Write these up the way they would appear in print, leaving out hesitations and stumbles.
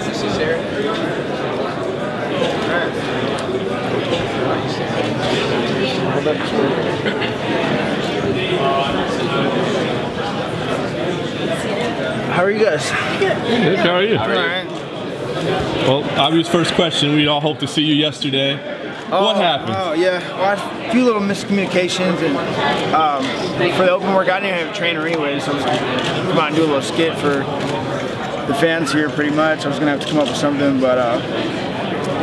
This is Aaron. How are you guys? Good. How are you? All right. Well, obvious first question. We all hope to see you yesterday. What happened? Oh, yeah. Well, I had a few little miscommunications, and for the open work, I didn't have a trainer anyway, so I was come out and do a little skit for the fans here, pretty much. I was gonna have to come up with something, but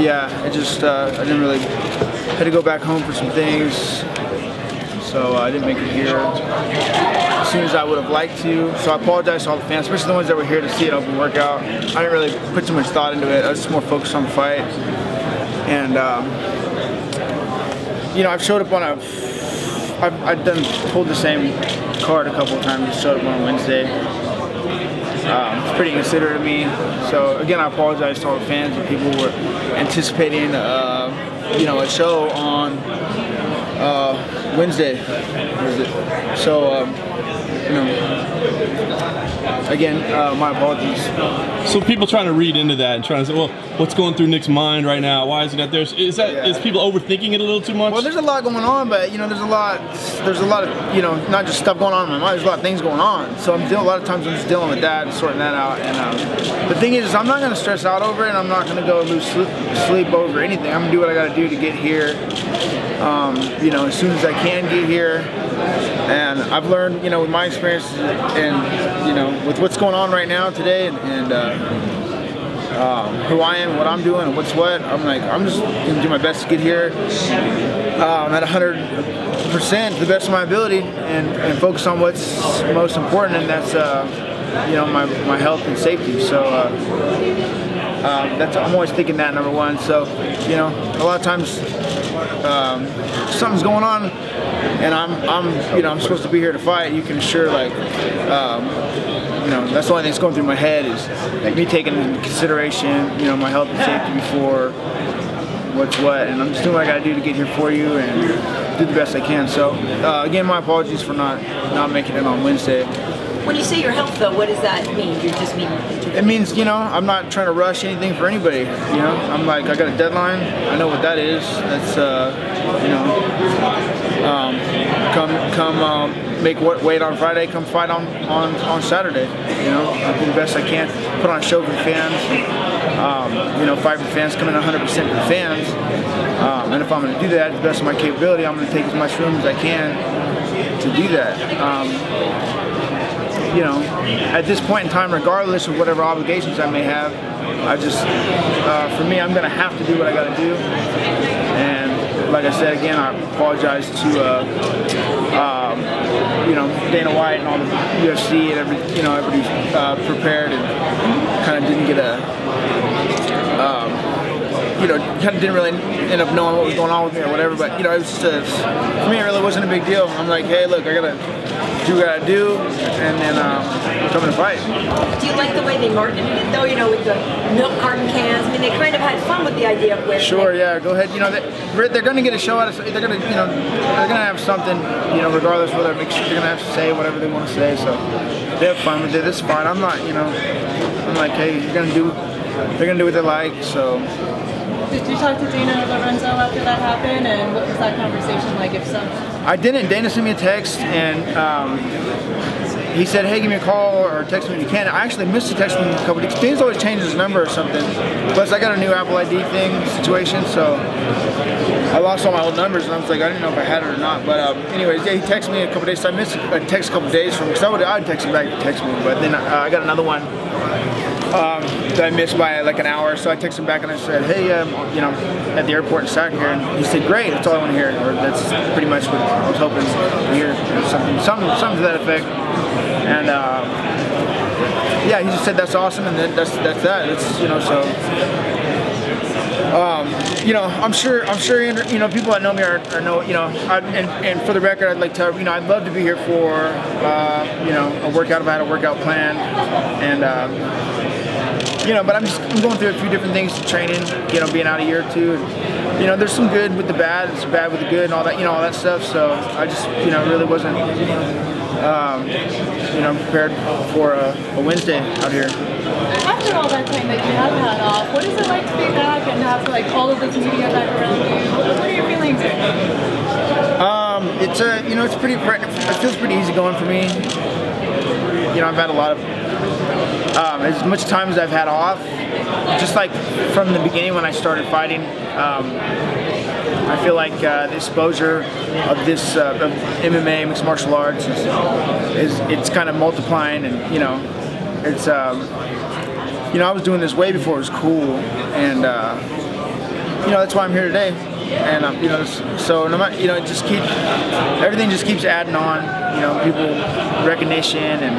yeah, it just I didn't really had to go back home for some things, so I didn't make it here as soon as I would have liked to. So I apologize to all the fans, especially the ones that were here to see an open workout. I didn't really put too much thought into it. I was just more focused on the fight, and you know, I've showed up on pulled the same card a couple of times. Just showed up on Wednesday. It's pretty considerate of me. So again, I apologize to all the fans and people who were anticipating, you know, a show on Wednesday. So, you know, again, my apologies. So people trying to read into that and trying to say, well, what's going through Nick's mind right now? Why is it that there's, is people overthinking it a little too much? Well, there's a lot going on, but you know, there's a lot of, you know, not just stuff going on in my mind, there's a lot of things going on. So a lot of times I'm just dealing with that and sorting that out. And the thing is, I'm not going to stress out over it, and I'm not going to go lose sleep over anything. I'm going to do what I got to do to get here, you know, as soon as I can get here. And I've learned, you know, with my experience and, you know, with what's going on right now today and who I am, what I'm doing, and what's what, I'm just going to do my best to get here at 100% to the best of my ability and focus on what's most important, and that's, you know, my health and safety. So I'm always thinking that, number one. So, you know, a lot of times something's going on, and I'm supposed to be here to fight. You can assure, like, you know, that's the only thing that's going through my head is like me taking into consideration, you know, my health and safety before what's what, and I'm just doing what I got to do to get here for you and do the best I can. So, again, my apologies for not making it on Wednesday. When you say your health, though, what does that mean? You just mean? It means, you know, I'm not trying to rush anything for anybody. You know, I'm like, I got a deadline. I know what that is. That's, you know, come make weight on Friday. Come fight on Saturday. You know, I'll do the best I can. Put on a show for the fans. You know, fight for the fans. Come in 100% for the fans. And if I'm going to do that to the best of my capability, I'm going to take as much room as I can to do that. You know, at this point in time, regardless of whatever obligations I may have, I just, for me, I'm going to have to do what I got to do. And like I said, again, I apologize to, you know, Dana White and all the UFC and everybody prepared and kind of didn't get a, you know, kind of didn't really end up knowing what was going on with me or whatever. But, you know, it was just, for me, it really wasn't a big deal. I'm like, hey, look, I got to do what I gotta do, and then come and fight. Do you like the way they marketed it, though? You know, with the milk carton cans. I mean, they kind of had fun with the idea of wearing. Sure, yeah. Go ahead. You know, they're going to get a show out of. They're going to, you know, they're going to have something. You know, regardless of whether they're going to have to say whatever they want to say. So they have fun with it. It's fine. I'm not. You know, I'm like, hey, you're going to do. They're going to do what they like. So. Did you talk to Dana Lorenzo after that happened, and what was that conversation like, if so? I didn't. Dana sent me a text, and he said, hey, give me a call or text me when you can. I actually missed a text from him a couple days. Dana's always changes his number or something. Plus, I got a new Apple ID situation, so I lost all my old numbers, and I was like, I didn't know if I had it or not. But anyways, yeah, he texted me a couple days, so I missed a text a couple days from him, because I'd text him back if he texted me, but then I got another one that I missed by like an hour, so I texted him back and I said, hey, you know, at the airport in Sac here, and he said, great, that's all I want to hear, or that's pretty much what I was hoping to hear, something to that effect. And yeah, he just said that's awesome, and then that's that. It's, you know, so you know, I'm sure, you know, people that know me are know, you know, and for the record, I'd like to, you know, I'd love to be here for, you know, a workout if I had a workout plan, and you know, but I'm going through a few different things to training, you know, being out a year or two, and, you know, there's some good with the bad, it's bad with the good, and all that, you know, all that stuff. So I just, you know, really wasn't you know, I'm prepared for a Wednesday out here. After all that time that you have had off, what is it like to be back and have like all of this media back around you? What are your feelings? It's you know, it feels pretty easy going for me. You know, I've had a lot of as much time as I've had off, just like from the beginning when I started fighting. I feel like the exposure of this of MMA, mixed martial arts, it's kind of multiplying, and you know, it's you know, I was doing this way before it was cool, and you know, that's why I'm here today. And you know, so no matter, you know, everything just keeps adding on. You know, people recognition, and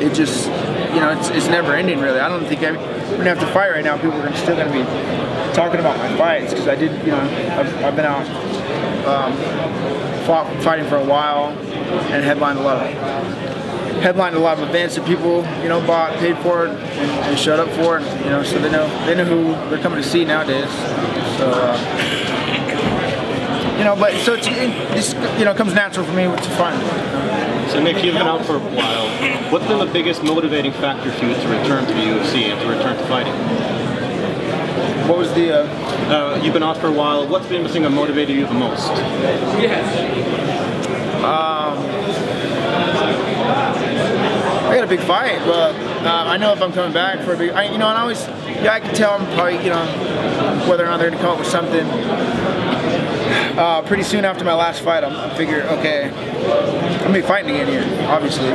it just, you know, it's never ending really. I don't think we're gonna have to fight right now. People are still gonna be talking about my fights because I did, you know, I've been out fighting for a while and headlined a lot of events that people, you know, bought, paid for it, and showed up for it. You know, so they know who they're coming to see nowadays. So you know, but so it just, you know, comes natural for me, which is fun. So Nick, you've been out for a while. What's been the biggest motivating factor for you to return to the UFC and to return to fighting? What was the? You've been out for a while. What's been the thing that motivated you the most? I got a big fight, but I know if I'm coming back for a big, you know, and I always, yeah, I can tell I'm probably, you know, whether or not they're gonna come up with something. Pretty soon after my last fight, I'm figuring, okay, I'm gonna be fighting again here, obviously.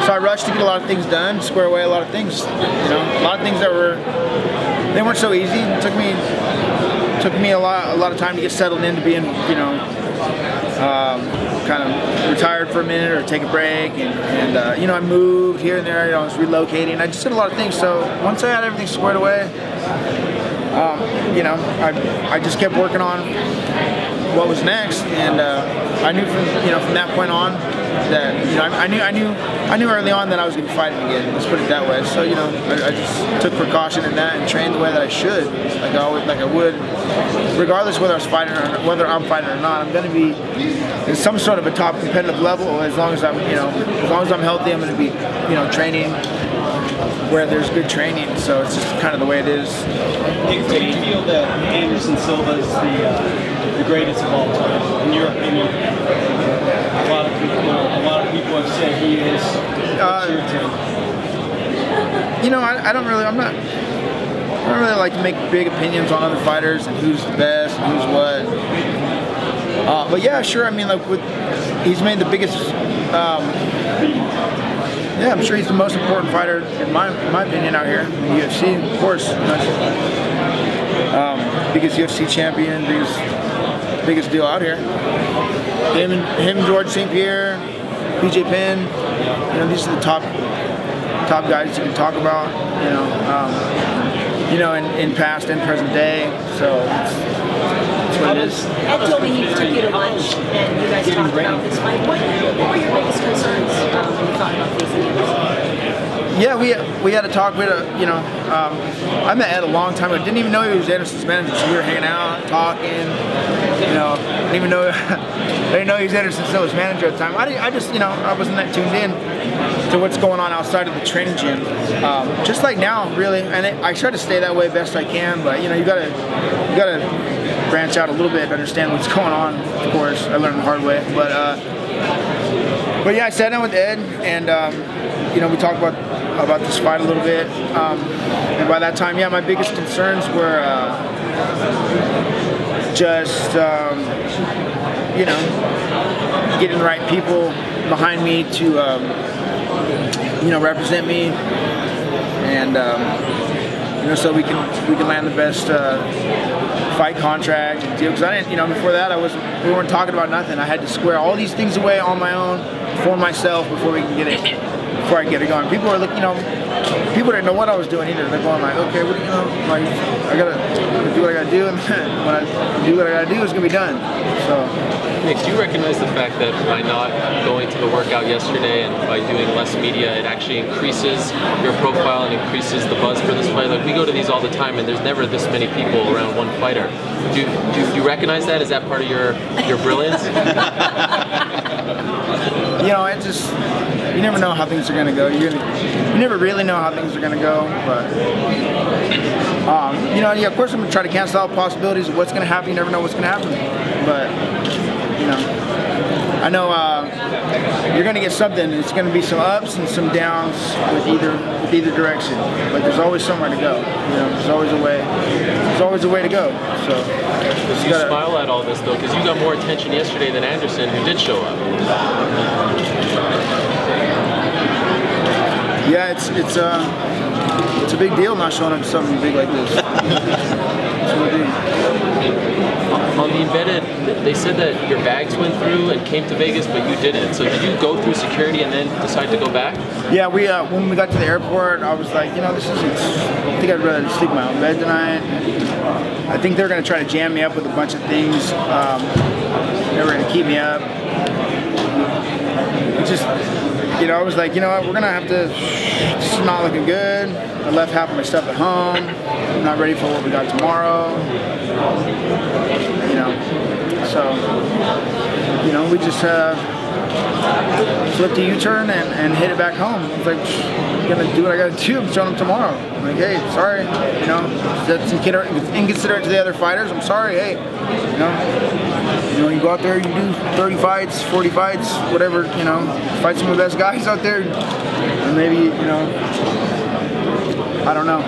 So I rushed to get a lot of things done, square away a lot of things, you know, a lot of things that they weren't so easy. It took me a lot of time to get settled into being, you know, kind of retired for a minute or take a break, and you know, I moved here and there. You know, I was relocating. I just did a lot of things. So once I had everything squared away, you know, I just kept working on what was next, and I knew from that point on that, you know, I knew early on that I was going to be fighting again. Let's put it that way. So, you know, I just took precaution in that and trained the way that I should, like I would, regardless whether I'm fighting or not. I'm going to be in some sort of a top competitive level as long as I'm healthy. I'm going to be, you know, training where there's good training. So it's just kind of the way it is. Do you feel that Anderson Silva is the greatest of all time, in your opinion? A lot of people have said he is. What's your take? You know, I don't really like to make big opinions on other fighters and who's the best and who's what. But yeah, sure. I mean, like he's made the biggest. Yeah, I'm sure he's the most important fighter in my opinion out here in the UFC. Of course, biggest UFC champion, biggest deal out here. Him, George St. Pierre, BJ Penn. You know, these are the top guys you can talk about. You know, in past and present day. So that's what it is. Ed told me he took you to lunch and you guys talked about this fight. What were your biggest concerns when you thought about facing Anderson? Yeah, we had a talk. We had a, you know, I met Ed a long time ago. Didn't even know he was Anderson's manager. So we were hanging out, talking. You know, I didn't know he was Anderson Silva's manager at the time. I just, you know, I wasn't that tuned in to what's going on outside of the training gym. Just like now, really. And I try to stay that way best I can. But you know, you gotta branch out a little bit to understand what's going on. Of course, I learned the hard way. But yeah, I sat down with Ed, and you know, we talked about this fight a little bit. And by that time, yeah, my biggest concerns were just you know, getting the right people behind me to you know, represent me, and you know, so we can land the best fight contract and deal. Because I didn't, you know, before that we weren't talking about nothing. I had to square all these things away on my own for myself before we can get it before I get it going. People are looking, people didn't know what I was doing either. They're going like, okay, what do you know? Like, I gotta do what I gotta do, and when I do what I gotta do, it's gonna be done. So. Nick, do you recognize the fact that by not going to the workout yesterday and by doing less media, it actually increases your profile and increases the buzz for this fight? Like, we go to these all the time, and there's never this many people around one fighter. Do you recognize that? Is that part of your brilliance? It just, you never know how things are going to go. You never really know how things are going to go, but, yeah, of course I'm going to try to cancel out possibilities of what's going to happen. You never know what's going to happen, but, I know you're going to get something. It's going to be some ups and some downs with either direction, but there's always somewhere to go. There's always a way. There's always a way to go. So you smile at all this though, because you got more attention yesterday than Anderson, who did show up. Yeah, it's a big deal not showing up to something big like this. On the embedded, they said that your bags went through and came to Vegas, but you didn't. So did you go through security and then decide to go back? Yeah, when we got to the airport, I was like, this isn't. I think I'd rather sleep in my own bed tonight. I think they're going to try to jam me up with a bunch of things. They were going to keep me up. It just, I was like, you know what, we're going to have to. This is not looking good. I left half of my stuff at home. I'm not ready for what we got tomorrow. So, we just flipped a U-turn and hit it back home. I was like, I'm gonna do what I gotta do. I'm showing them tomorrow. I'm like, hey, sorry, that's inconsiderate to the other fighters. I'm sorry, hey, you go out there, you do 30 fights, 40 fights, whatever, fight some of the best guys out there, and maybe, I don't know.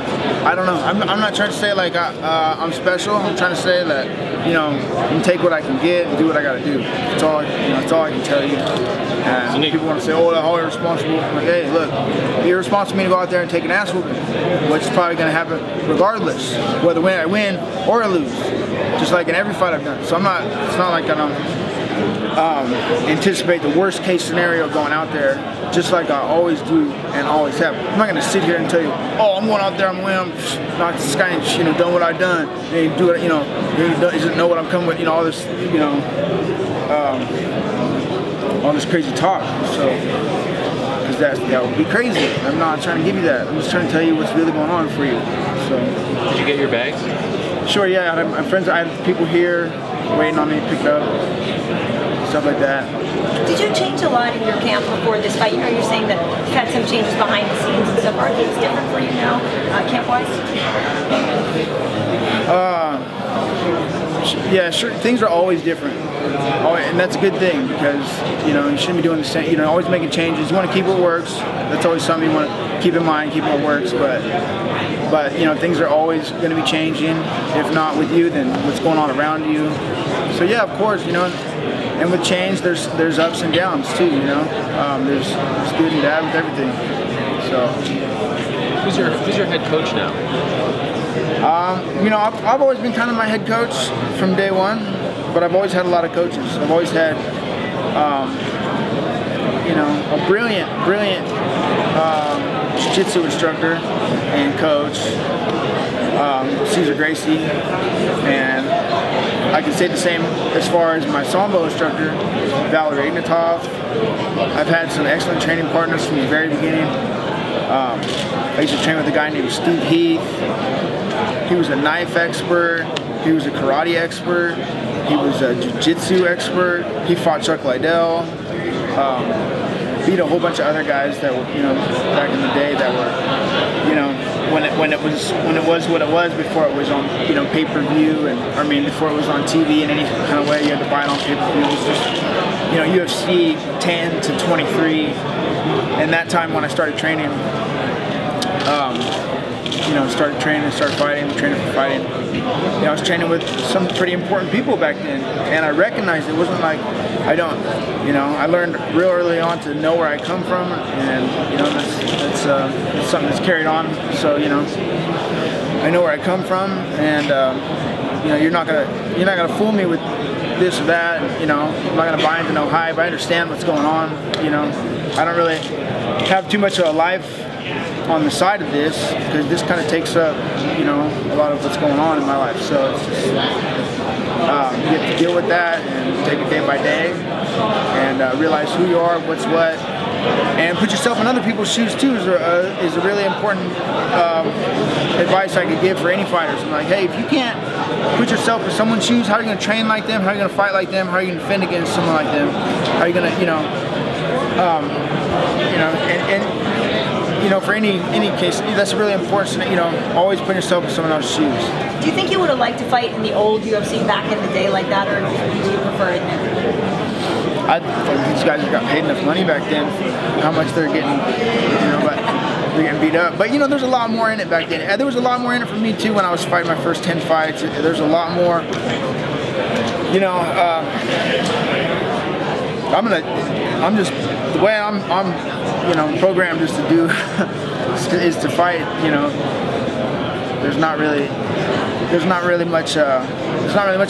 I'm not trying to say like I'm special. I'm trying to say that you can take what I can get and do what I got to do. That's all. That's all I can tell you. And people want to say, "Oh, that's all irresponsible." I'm like, hey, look, be irresponsible for me to go out there and take an ass whooping, which is probably going to happen regardless, whether I win or I lose. Just like in every fight I've done. So I'm not. It's not like I don't anticipate the worst case scenario going out there, just like I always do and always have. I'm not going to sit here and tell you, oh, I'm going out there, I'm winning, I'm not this guy, done what I've done. They do it, he doesn't know what I'm coming with, all this, all this crazy talk. So, because that would be crazy. I'm not trying to give you that. I'm just trying to tell you what's really going on for you. So. Did you get your bags? Sure, yeah. I had people here waiting on me to pick up. Stuff like that. Did you change a lot in your camp before this fight? You're saying that you've had some changes behind the scenes and stuff. Are things different for you now, camp-wise? Yeah, sure. Things are always different, and that's a good thing because you shouldn't be doing the same. Always making changes. You want to keep what works. That's always something you want to keep in mind. Keep what works, but things are always going to be changing. If not with you, then what's going on around you. So yeah, of course, and with change, there's ups and downs too. There's good and bad with everything. So, who's your head coach now? I've always been kind of my head coach from day one, but I've always had a lot of coaches. I've always had, a brilliant jiu-jitsu instructor and coach, Cesar Gracie, and I can say the same as far as my Sambo instructor, Valerie Ignatov. I've had some excellent training partners from the very beginning. I used to train with a guy named Steve Heath. He was a knife expert. He was a karate expert. He was a jiu-jitsu expert. He fought Chuck Liddell. Beat a whole bunch of other guys that were, back in the day that were, when it was what it was before it was on, pay-per-view and before it was on TV in any kind of way. You had to buy it on pay-per-view. It was just, UFC 10 to 23. And that time when I started training, started fighting, training for fighting. I was training with some pretty important people back then, and I recognized it wasn't like I don't. I learned real early on to know where I come from, and that's something that's carried on. So I know where I come from, and you're not gonna fool me with this or that. I'm not gonna buy into no hype. I understand what's going on. I don't really. have too much of a life on the side of this, because this kind of takes up, you know, a lot of what's going on in my life. So it's just, you have to deal with that and take it day by day, and realize who you are, what's what, and put yourself in other people's shoes too is a really important advice I could give for any fighters. I'm like, hey, if you can't put yourself in someone's shoes, how are you going to train like them? How are you going to fight like them? How are you going to defend against someone like them? How are you going to, for any case, that's really important. Always put yourself in someone else's shoes. Do you think you would have liked to fight in the old UFC back in the day like that, or do you prefer it now? I think these guys got paid enough money back then, how much they're getting, but they're getting beat up. But there's a lot more in it back then. And there was a lot more in it for me too when I was fighting my first 10 fights. There's a lot more, I'm just, the way I'm programmed just to do is to fight. There's not really much I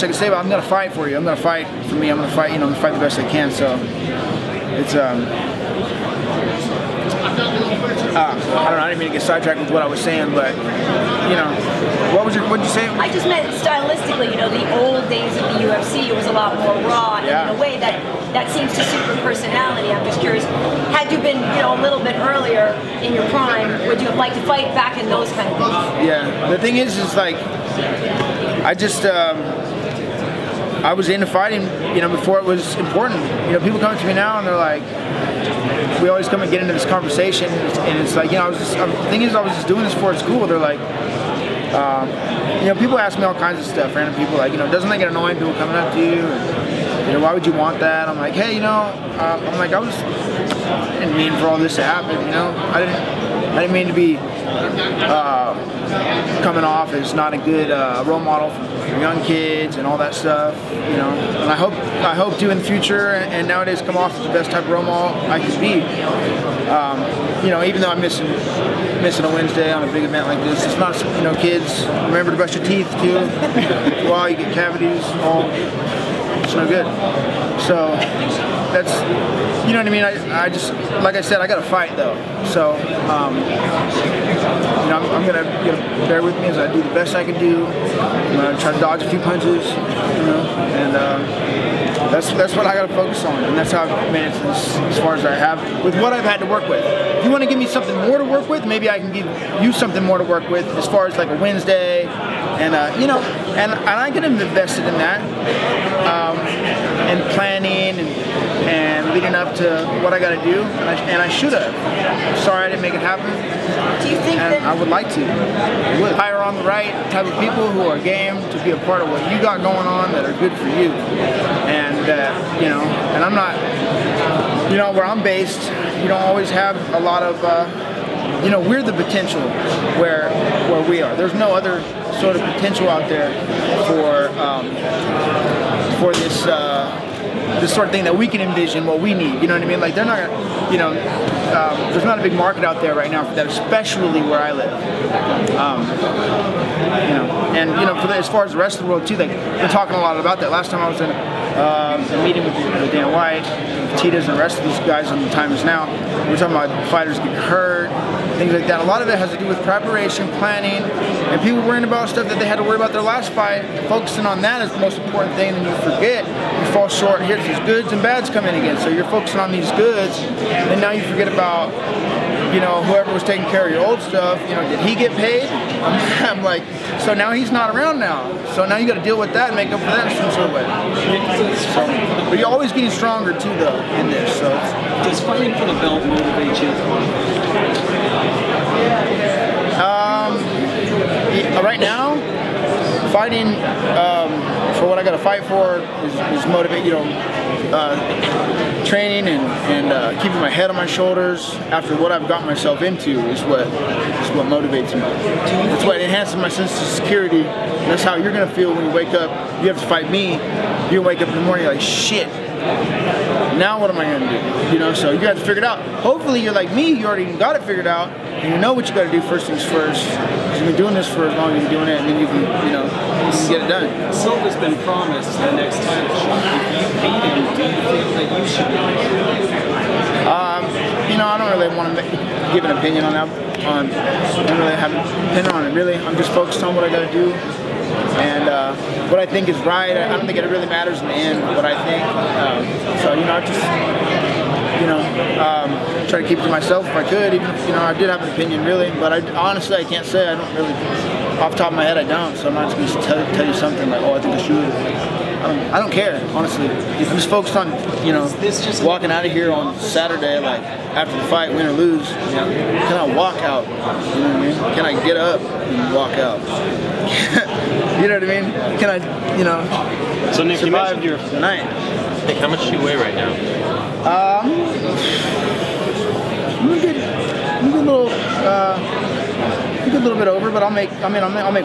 can say about. I'm gonna fight for you. I'm gonna fight for me. I'm gonna fight. I'm gonna fight the best I can. So it's I don't know. I didn't mean to get sidetracked with what I was saying, but what'd you say? I just meant stylistically. The old days of the UFC, it was a lot more raw, and in a way that seems to suit your personality. I'm just curious, had you been a little bit earlier in your prime, would you have liked to fight back in those kind of days? Yeah. The thing is like, I just I was into fighting, before it was important. People come to me now and they're like, we always come and get into this conversation, and it's like, the thing is, I was just doing this for school. They're like, people ask me all kinds of stuff. Random people like, doesn't that get annoying? People coming up to you, and, why would you want that? I'm like, hey, I'm like, I didn't mean for all this to happen. I didn't mean to be coming off as not a good role model for young kids and all that stuff, and I hope to in the future and nowadays come off as the best type of role model I could be. Even though I'm missing a Wednesday on a big event like this, it's not, kids, remember to brush your teeth too. While you get cavities, it's no good. So that's, what I mean. I just, like I said, I got to fight though. So I'm gonna bear with me as I do the best I can do. I'm gonna try to dodge a few punches, and that's what I gotta focus on, and that's how I've made it as far as I have with what I've had to work with. If you want to give me something more to work with, maybe I can give you something more to work with as far as like a Wednesday, and and I get invested in that, and planning and leading up to what I got to do, and I should have. Sorry I didn't make it happen. Do you think that I would like to? I would hire on the right type of people who are game to be a part of what you got going on that are good for you, and and I'm not, where I'm based, you don't always have a lot of, we're the potential where we are. There's no other sort of potential out there for this sort of thing that we can envision, what we need. You know what I mean? Like, they're not, there's not a big market out there right now for that, especially where I live. And as far as the rest of the world too, they're talking a lot about that. Last time I was in a meeting with Dan White, Diaz, and the rest of these guys on the Time Is Now, we were talking about fighters getting hurt, things like that. A lot of it has to do with preparation, planning, and people worrying about stuff that they had to worry about their last fight. Focusing on that is the most important thing, and you forget, you fall short. Here's these goods and bads come in again. So you're focusing on these goods, and now you forget about, whoever was taking care of your old stuff. Did he get paid? I'm like, so now he's not around now. So now you got to deal with that and make up for that in some sort of way. But you're always getting stronger too, though, in this. So does fighting for the belt motivate you? Right now, fighting for what I got to fight for is motivate. Training and keeping my head on my shoulders after what I've gotten myself into is what motivates me. That's what enhances my sense of security. And that's how you're gonna feel when you wake up. You have to fight me. You wake up in the morning, you're like, shit. Now what am I gonna do? So you got to figure it out. Hopefully you're like me. You already got it figured out, and you know what you got to do first things first. Because you've been doing this for as long as you've been doing it, and then you can get it done. Silva's been promised the next title shot. If you beat him, do you think that you should? I don't really want to. give an opinion on that. I don't really have an opinion on it, really. I'm just focused on what I got to do. And what I think is right. I don't think it really matters in the end what I think. So, you know, I just, you know, try to keep it to myself if I could. Even if, you know, I did have an opinion, really. But honestly, I can't say. I don't really, off the top of my head, I don't. So I'm not just going to tell you something like, oh, I think I should. I don't care, honestly. I'm just focused on, you know, walking out of here on Saturday, like, after the fight, win or lose. Can I walk out? You know what I mean? Can I get up and walk out? You know what I mean? Can I, you know, so Nick, survive you the night? Nick, how much do you weigh right now? I'm a little bit over, but I'll make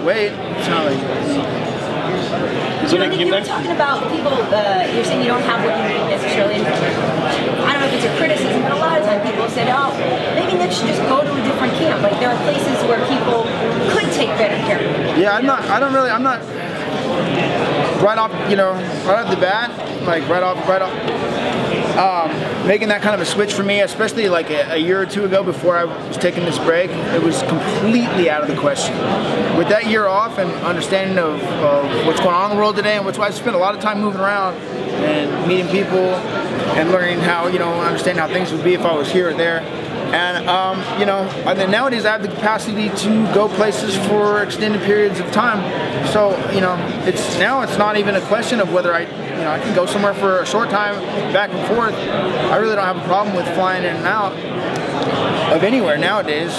weight. It's not like. So you were talking about people, you're saying you don't have what you need necessarily. I don't know if it's a criticism, but a lot of times people said, oh, maybe Nick should just go to a different camp. Like there are places where people could take better care of you. Yeah, I'm not right off, you know, right off the bat, like right off, making that kind of a switch for me, especially like a year or two ago before I was taking this break, it was completely out of the question. With that year off and understanding of what's going on in the world today, and I spent a lot of time moving around and meeting people and learning how, you know, understanding how things would be if I was here or there. And, you know, and then nowadays I have the capacity to go places for extended periods of time. So, you know, it's not even a question of whether I can go somewhere for a short time, back and forth. I really don't have a problem with flying in and out of anywhere nowadays.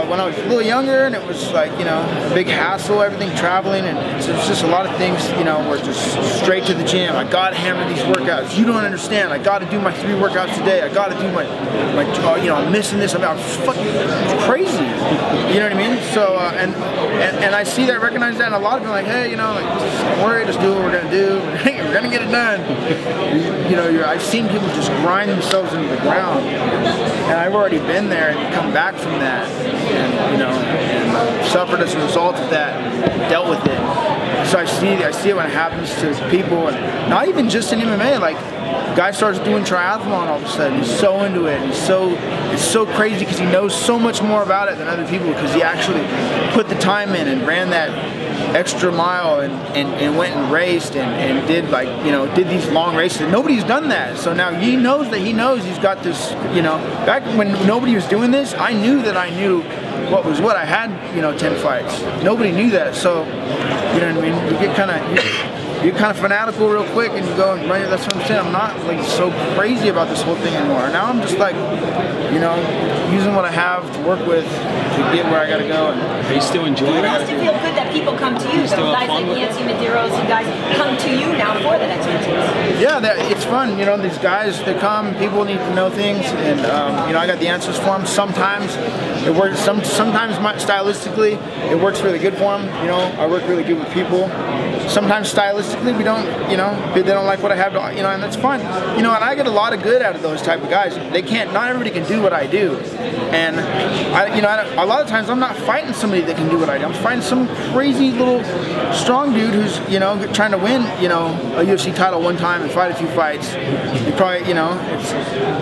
When I was a little younger, and it was like, you know, a big hassle, everything traveling, and it's just a lot of things, you know, were just straight to the gym. I gotta hammer these workouts. You don't understand. I gotta do my 3 workouts a day. I gotta do my you know, I'm missing this. I'm fucking crazy. You know what I mean? So, and I see that, recognize that, and a lot of people are like, hey, you know, like, just don't worry, just do what we're gonna do. We're gonna get it done. You know, I've seen people just grind themselves into the ground, and I've already been there and come back from that, and you know, and suffered as a result of that, dealt with it. So I see it when it happens to people, and not even just in MMA. Like, guy starts doing triathlon all of a sudden. He's so into it. It's so crazy because he knows so much more about it than other people because he actually put the time in and ran that extra mile and went and raced and did, like, you know, did these long races. Nobody's done that. So now he knows he's got this, you know, back when nobody was doing this, I knew that I knew what was what. I had, you know, 10 fights. Nobody knew that. So, you know what I mean? You get kind of fanatical real quick and you go and run it. That's what I'm saying. I'm not like so crazy about this whole thing anymore. Now I'm just like, you know, using what I have to work with to get where I gotta go. And are you still enjoying it? It has to feel good that people come to you. So guys like Nancy Medeiros and guys come to you now for that expertise. Yeah, it's fun. You know, these guys, they come, people need to know things, and you know, I got the answers for them. Sometimes it works. Sometimes stylistically, it works really good for them. You know, I work really good with people. Sometimes stylistically, we don't, you know, they don't like what I have, you know, and that's fine. You know, and I get a lot of good out of those type of guys. They can't, not everybody can do what I do. And, you know, a lot of times I'm not fighting somebody that can do what I do. I'm fighting some crazy little strong dude who's, you know, trying to win, you know, a UFC title one time and fight a few fights. He probably, you know,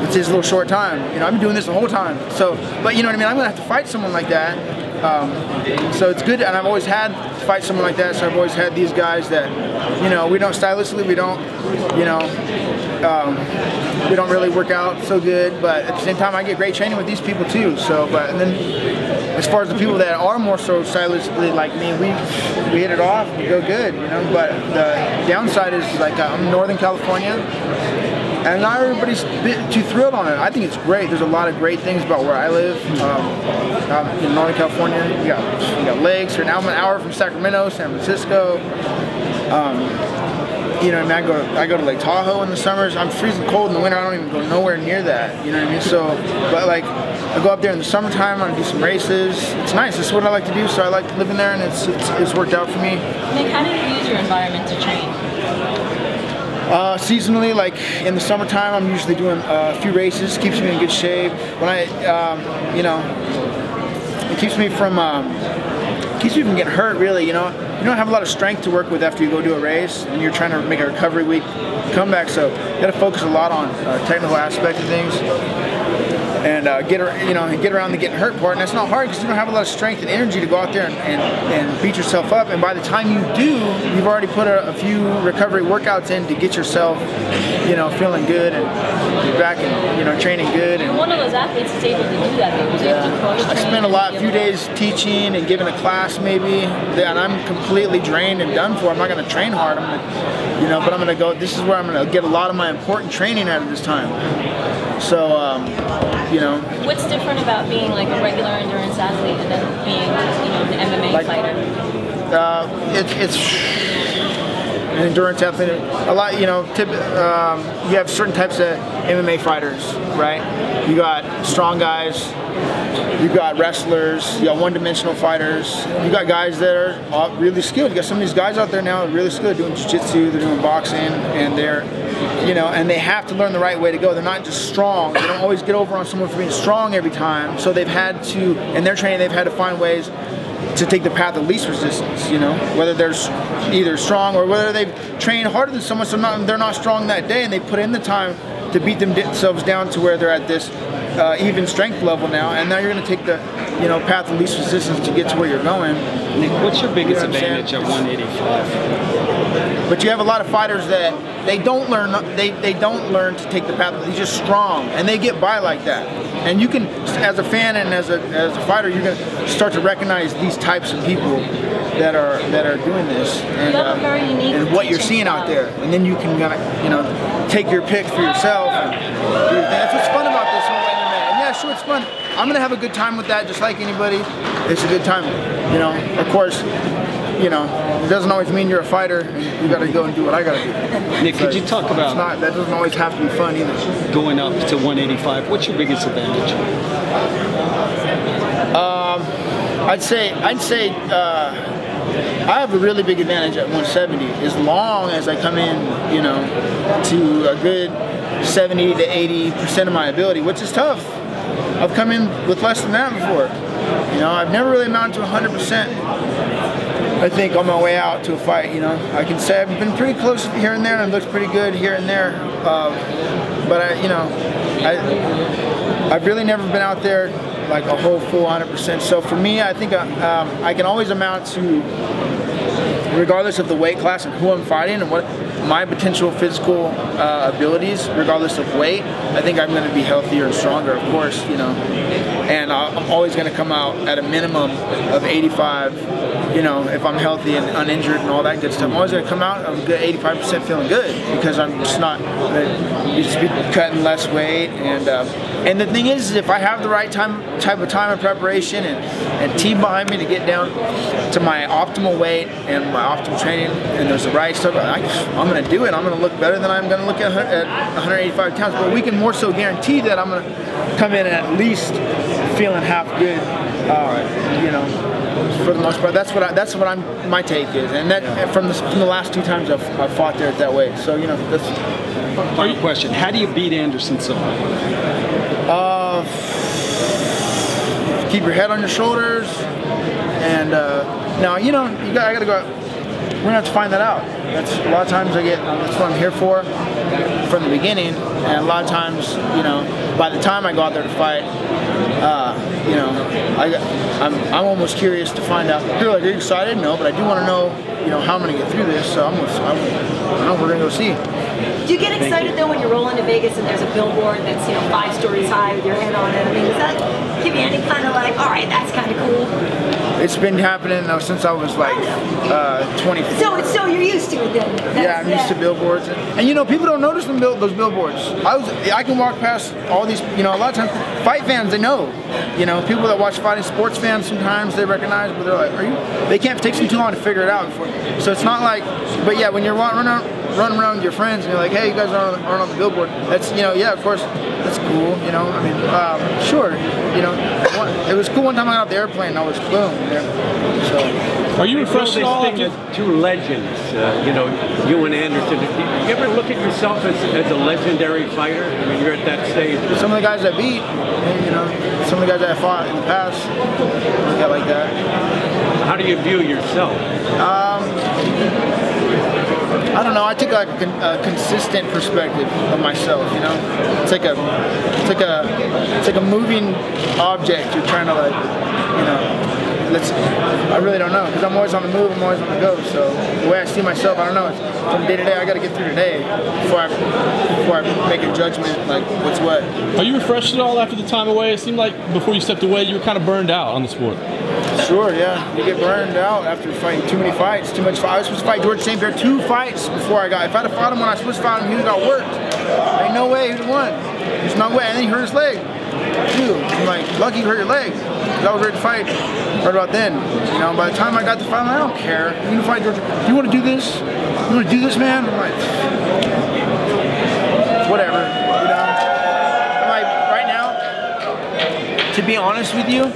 it's his little short time. You know, I've been doing this the whole time. So, but you know what I mean? I'm going to have to fight someone like that. So it's good, and I've always had to fight someone like that, so I've always had these guys that, you know, we don't stylistically, we don't, you know, we don't really work out so good, but at the same time I get great training with these people too. So, but and then as far as the people that are more so stylistically like me, we hit it off, we go good, you know. But the downside is, like, I'm in Northern California, and not everybody's too thrilled on it. I think it's great. There's a lot of great things about where I live. In Northern California, you got lakes. Now I'm an hour from Sacramento, San Francisco. You know, I mean, I go to Lake Tahoe in the summers. I'm freezing cold in the winter. I don't even go nowhere near that. You know what I mean? So, but like, I go up there in the summertime. I do some races. It's nice. It's what I like to do. So I like living there, and it's worked out for me. Nick, how do you use your environment to train? Seasonally, like in the summertime, I'm usually doing a few races. Keeps me in good shape. When I, you know, it keeps me from getting hurt. Really, you know, you don't have a lot of strength to work with after you go do a race, and you're trying to make a recovery week comeback. So you got to focus a lot on technical aspect of things. get around the getting hurt part. And that's not hard because you don't have a lot of strength and energy to go out there and beat yourself up. And by the time you do, you've already put a few recovery workouts in to get yourself, feeling good and you're back and training good. And one of those athletes is able to do that. He was able to cross-train. I spent a few days teaching and giving a class maybe, and I'm completely drained and done for. I'm not going to train hard. But I'm going to go. This is where I'm going to get a lot of my important training out of this time. So, What's different about being like a regular endurance athlete and then being, an MMA fighter? It's an endurance athlete. A lot, you have certain types of MMA fighters, right? You got strong guys. You got wrestlers, you got one-dimensional fighters, you got guys that are really skilled. You got some of these guys out there now that are really skilled doing jiu-jitsu, they're doing boxing, and they're, and they have to learn the right way to go. They're not just strong. They don't always get over on someone for being strong every time. So they've had to, in their training, they've had to find ways to take the path of least resistance, whether they're either strong or whether they've trained harder than someone, so they're not strong that day, and they put in the time to beat themselves down to where they're at this even strength level now, and now you're going to take the path of least resistance to get to where you're going. Nick, what's your biggest advantage at 185? But you have a lot of fighters that they don't learn to take the path. They're just strong, and they get by like that. And you can, as a fan and as a fighter, you're going to start to recognize these types of people that are doing this, and what you're seeing out there, and then you can take your pick for yourself. And do that's what's fun about this whole MMA. And yeah, sure, it's fun. I'm gonna have a good time with that, just like anybody. It's a good time, Of course, it doesn't always mean you're a fighter. And you got to go and do what I got to do. Nick, could you talk about that doesn't always have to be fun either. Going up to 185? What's your biggest advantage? I'd say I have a really big advantage at 170 as long as I come in, to a good 70 to 80% of my ability, which is tough. I've come in with less than that before. I've never really amounted to 100%. I think on my way out to a fight, I can say I've been pretty close here and there, and it looks pretty good here and there. But I've really never been out there like a whole full 100%. So for me, I think I can always amount to, regardless of the weight class and who I'm fighting and what my potential physical abilities, regardless of weight, I think I'm going to be healthier and stronger, of course, And I'm always going to come out at a minimum of 85, if I'm healthy and uninjured and all that good stuff. I'm always going to come out of a good 85% feeling good because I'm just not going to be cutting less weight. And the thing is, if I have the right type of time of preparation and team behind me to get down to my optimal weight and my optimal training, and there's the right stuff, I'm going to do it. I'm going to look better than I'm going to look at 185 pounds. But we can more so guarantee that I'm going to come in at least feeling half good, for the most part. That's what my take is, and that from the last 2 times I've fought there that way. So that's. Final question: how do you beat Anderson Silva? Keep your head on your shoulders, and now I got to go out. We're gonna have to find that out. That's a lot of times that's what I'm here for from the beginning, and a lot of times, by the time I go out there to fight, I'm almost curious to find out. People are like, are you excited? No, but I do want to know, how I'm gonna get through this. So I know we're gonna go see. Do you get excited though when you roll into Vegas and there's a billboard that's 5 stories high with your head on it? I mean, does that give you any kind of like, all right, that's kind of cool? It's been happening since I was like 24. So you're used to it then? Yeah, I'm used to billboards, and people don't notice those billboards. I can walk past all these, a lot of times fight fans, they know, people that watch fighting, sports fans sometimes they recognize, but they're like, they can't take them too long to figure it out before. So it's not like, but yeah, when you're running around with your friends and you're like, hey, you guys aren't on the billboard. That's yeah, of course, that's cool. Sure. It was cool one time I got off the airplane and I was boom. So. Are you refreshed at all? Two legends, you and Anderson. Do you ever look at yourself as a legendary fighter? I mean, you're at that stage. Some of the guys I beat, some of the guys that I fought in the past, look at like that. How do you view yourself? I don't know. I take like a consistent perspective of myself. You know, it's like a moving object. You're trying to like, you know. I really don't know, because I'm always on the move, I'm always on the go, so the way I see myself, I don't know, it's from day to day, I got to get through today before I make a judgment, like, what's what. Are you refreshed at all after the time away? It seemed like before you stepped away, you were kind of burned out on the sport. Sure, yeah, you get burned out after fighting too many fights, too much. I was supposed to fight George St. Pierre 2 fights before I got, if I'd have fought him when I was supposed to fight him, he would have got worked. Ain't no way he'd have won. There's no way, and then he hurt his leg. Dude, I'm like, lucky you hurt your leg. I was ready to fight right about then. You know, by the time I got to fight, I don't care. You want to fight George? You want to do this? You want to do this, man? I'm like, whatever. You know, I'm like, right now, to be honest with you,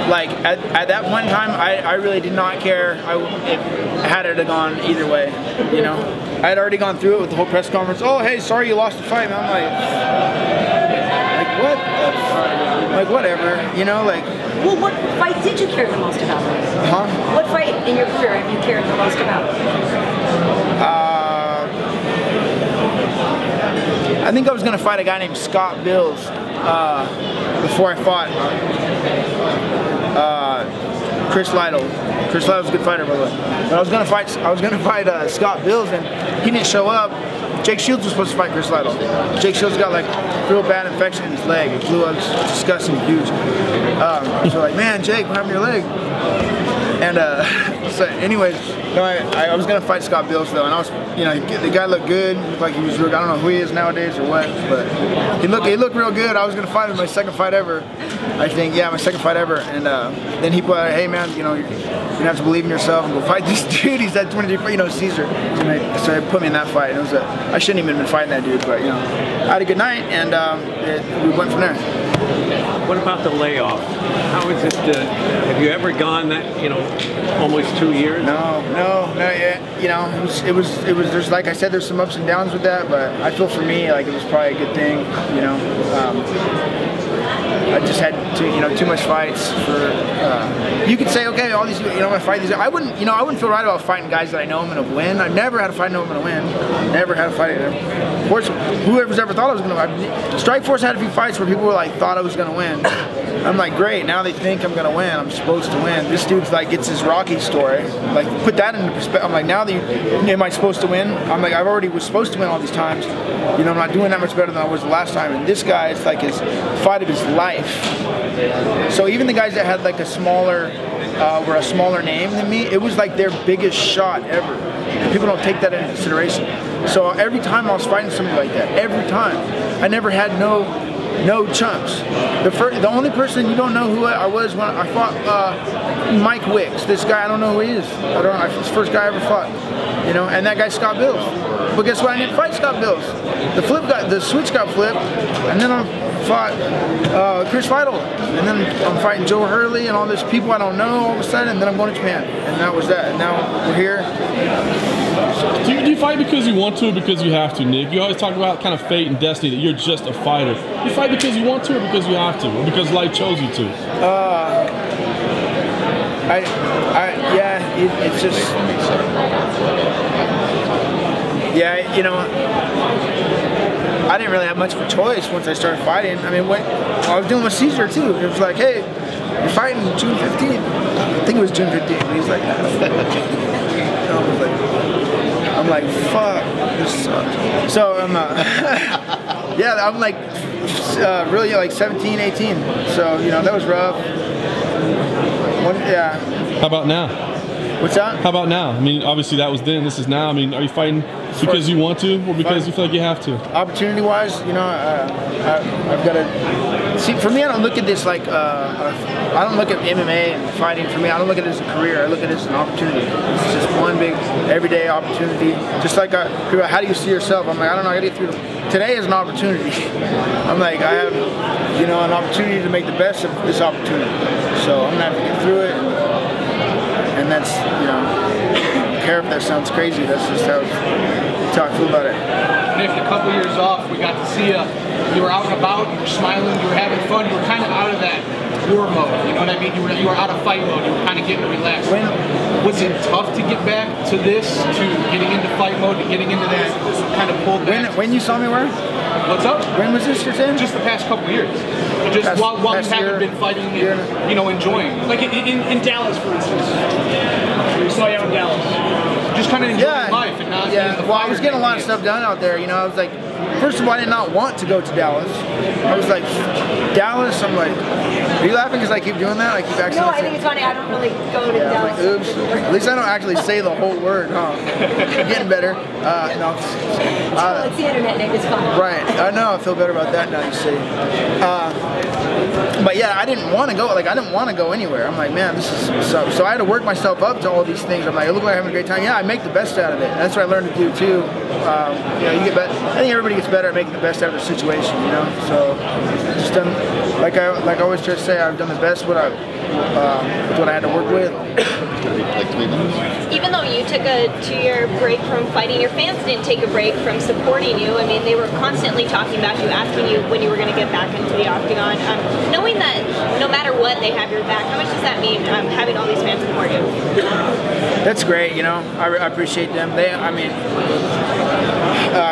like at that point in time, I really did not care. Had it gone either way. You know, I had already gone through it with the whole press conference. Oh, hey, sorry you lost the fight, man. I'm like, what? Like, whatever. You know, like. Well, what fight did you care the most about? Huh? What fight in your career have you cared the most about? I think I was going to fight a guy named Scott Bills before I fought Chris Lytle. Chris Lytle's a good fighter, by the way. But I was going to fight Scott Bills, and he didn't show up. Jake Shields was supposed to fight Chris Lytle. Jake Shields got like real bad infection in his leg. It blew up. It's disgusting, huge. So like, man, Jake, what happened to your leg? And so anyways, I was gonna fight Scott Bills though, and I was, you know, the guy looked good. Looked like he was real. I don't know who he is nowadays or what, but he looked real good. I was gonna fight him, my second fight ever, I think. Yeah, my second fight ever. And then he put out, hey man, you know, you have to believe in yourself and go fight this dude. He's at 23, you know, Caesar. And so he put me in that fight. And it was I shouldn't even have been fighting that dude, but you know, I had a good night, and we went from there. What about the layoff? How is it? Have you ever gone that, you know, almost 2 years? No. You know, it was. There's, like I said, there's some ups and downs with that, but I feel for me like it was probably a good thing. You know, I just had too much fights for. You could say, okay, all these, you know, I'm gonna fight these. I wouldn't feel right about fighting guys that I know I'm gonna win. I've never had a fight I know I'm gonna win. Never had a fight. Of course, whoever's ever thought I was gonna win. Strikeforce had a few fights where people were like thought I was gonna win. I'm like, great, now they think I'm gonna win. I'm supposed to win. This dude's like gets his Rocky story. Like, put that into perspective. I'm like, now that am I supposed to win? I'm like, I already was supposed to win all these times. You know, I'm not doing that much better than I was the last time. And this guy, it's like his fight of his life. So even the guys that had like a smaller name than me, it was like their biggest shot ever. People don't take that into consideration. So every time I was fighting somebody like that, every time, I never had no chumps. The only person you don't know who I was when I fought Mike Wicks. This guy, I don't know who he is. I don't know. It's the first guy I ever fought. You know, and that guy Scott Bills. But guess what? I didn't fight Scott Bills. The switch got flipped, and then I fought Chris Lytle, and then I'm fighting Joe Hurley and all these people I don't know all of a sudden, and then I'm going to Japan, and that was that. And now we're here. Do you fight because you want to or because you have to, Nick? You always talk about kind of fate and destiny, that you're just a fighter. You fight because you want to or because you have to, or because life chose you to? It's just, yeah, you know, I didn't really have much of a choice once I started fighting. I mean, I was dealing with Caesar too. It was like, hey, you're fighting June 15th. I think it was June 15th. And he's like, I'm like, fuck, this sucks. So yeah, I'm like, really like 17, 18. So, you know, that was rough. Yeah. How about now? What's that? How about now? I mean, obviously that was then, this is now. I mean, are you fighting because you want to or because you feel like you have to? Opportunity-wise, you know, I've got to... See, for me, I don't look at this like... I don't look at MMA and fighting. For me, I don't look at it as a career. I look at it as an opportunity. It's just one big, everyday opportunity. Just like, people, how do you see yourself? I'm like, I don't know, I got to get through today is an opportunity. I'm like, I have, you know, an opportunity to make the best of this opportunity. So I'm going to have to get through it. And that's, you know, I don't care if that sounds crazy, that's just how I feel about it. Nick, a couple years off, we got to see you. You were out and about, you were smiling, you were having fun, you were kind of out of that war mode. You know what I mean? You were out of fight mode. You were kind of getting relaxed. Was it tough to get back to this, to getting into fight mode, to getting into that kind of pulled back? When you saw me where? What's up? When was this, you're saying? Just the past couple years. Just while you haven't been fighting and, you know, enjoying. Like in Dallas, for instance. We saw you out in Dallas. Just kind of enjoying life and not. Yeah, well, I was getting a lot of stuff done out there. You know, I was like, first of all, I did not want to go to Dallas. I was like, Dallas, I'm like, are you laughing because I keep doing that? I keep accidentally. No, I think it's funny. I don't really go to Dallas. Oops. At least I don't actually say the whole word, huh? Getting better. No. It's the internet, Nick. It's fun. Right. I know. I feel better about that now you say. But yeah, I didn't want to go. Like, I didn't want to go anywhere. I'm like, man, this is so I had to work myself up to all these things. I'm like, I look like I'm having a great time. Yeah, I make the best out of it. That's what I learned to do too. You know, you get better. I think everybody gets better at making the best out of their situation. You know, so just done. Like I always try to say, I've done the best with what I had to work with. Even though you took a 2-year break from fighting, your fans didn't take a break from supporting you. I mean, they were constantly talking about you, asking you when you were going to get back into the octagon. Knowing that no matter what, they have your back, how much does that mean, having all these fans support you? That's great, you know. I appreciate them. I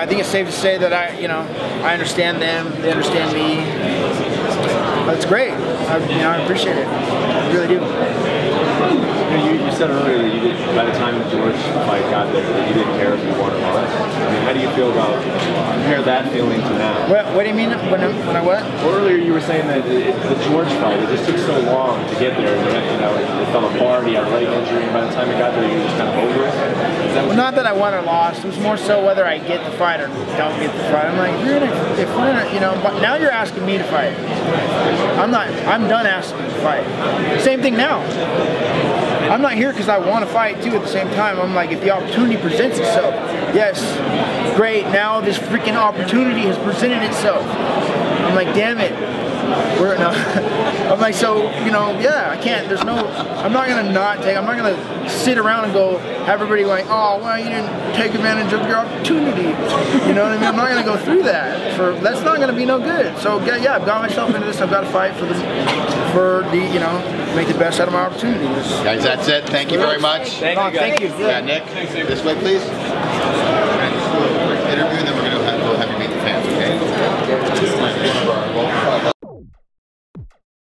think it's safe to say that I understand them. They understand me. That's great. I appreciate it. I really do. You said earlier that you did, by the time George fight got there, that you didn't care if you won or lost. I mean, how do you feel about compare that feeling to now? What do you mean? When I what? Well, earlier you were saying that the George fight, it just took so long to get there. You know, it fell apart. He had a leg injury, and by the time it got there, you were just kind of over it. Well, not that I won or lost. It was more so whether I get the fight or don't get the fight. I'm like, if we're gonna, you know. But now you're asking me to fight. I'm done asking to fight. Same thing now. I'm not here because I want to fight too. At the same time, I'm like, if the opportunity presents itself, yes, great. Now this freaking opportunity has presented itself. I'm like, damn it. I'm like, so, you know, yeah, I can't, I'm not going to sit around and go, have everybody going, oh, well, you didn't take advantage of your opportunity. You know what I mean? I'm not going to go through that. That's not going to be no good. So, yeah, I've got myself into this. I've got to fight for the, you know, make the best out of my opportunities. Guys, that's it. Thank you very much. Thank you. Yeah, Nick, this way, please.